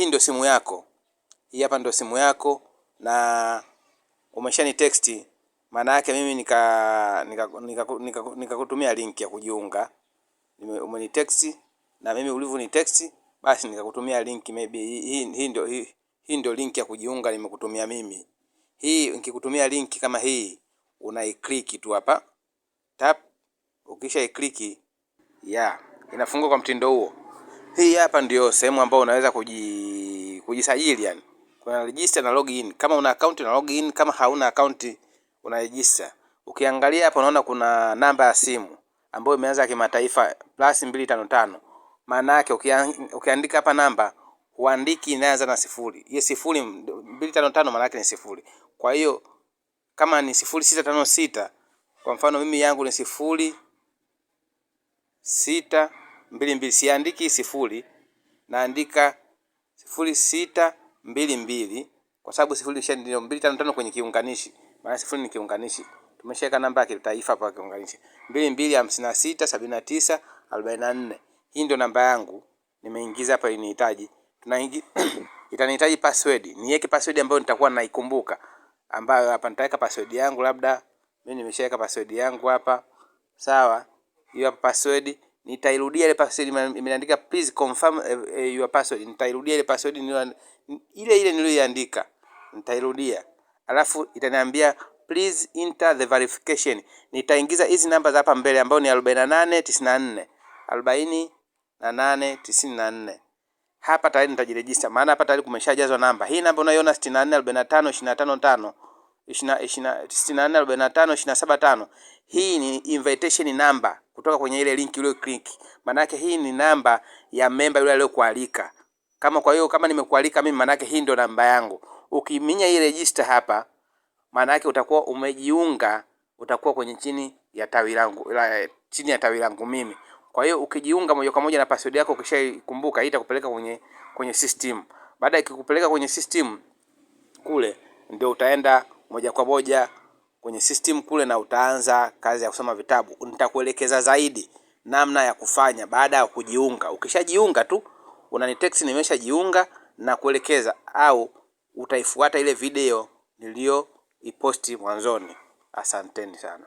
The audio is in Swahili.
hii ndio simu yako. Hii hapa ndio simu yako na umeshani text. Maana yake mimi nikakutumia link ya kujiunga. Umeni text na mimi ulivyo text basi nikakutumia link, maybe hii ndio link ya kujiunga nimekutumia mimi. Hii nikikutumia link kama hii, unaiclick tu hapa. Tap, ukisha i-click inafungua kwa mtindo huo. Hii hapa ndio sehemu ambayo unaweza kujisajili yani. Kuna register na login. Kama una account na login, kama hauna account una register. Ukiangalia hapa unaona kuna namba ya simu ambayo imeanza kimataifa +255. Maana yake ukiandika hapa namba, huandiki inaanza na sifuri. Hiyo sifuri 255 maana yake ni sifuri. Kwa hiyo kama ni 0656, kwa mfano mimi yangu ni 0622, siandiki sifuri, naandika 0622 kwa sababu sifuri ndio 255 kwenye kiunganishi. Maana sifuri ni kiunganishi. Tumeshaweka namba ya kitaifa hapa kiunganishi. 22567944. Hii ndio namba yangu. Nimeingiza hapa inihitaji. Itanihitaji password. Niweke password ambayo nitakuwa naikumbuka. Ambayo hapa nitaweka password yangu labda. Mimi nimeshaweka password yangu hapa. Sawa? Hiyo hapa password. Nitairudia ile password imeandika please confirm your password. Nitairudia ile password ile niliyoiandika. Nitairudia. Alafu itaniambia please enter the verification. Nitaingiza hizi namba za hapa mbele ambao ni 4894. 4894. Hapa tayari nitajiregister. Maana hapa tayari kumeshajazwa namba. Hii namba unaiona 64452555 64452575. Hii ni invitation number kutoka kwenye ile link ile click. Maana yake hii ni namba ya member yule aliyokualika. Kwa hiyo kama nimekualika mimi, maana yake hii ndio namba yangu. Ukiminya hii register hapa, maana yake utakuwa umejiunga, utakuwa kwenye chini ya tawi langu mimi. Kwa hiyo ukijiunga moja kwa moja na password yako ukishaikumbuka, hii itakupeleka kwenye system. Baada ya kukupeleka kwenye system kule, ndio utaenda moja kwa moja kwenye system kule na utaanza kazi ya kusoma vitabu. Nitakuelekeza zaidi namna ya kufanya baada ya kujiunga. Ukishajiunga tu unanitext nimeshajiunga na kuelekeza, au utaifuata ile video niliyo iposti mwanzoni. Asanteni sana.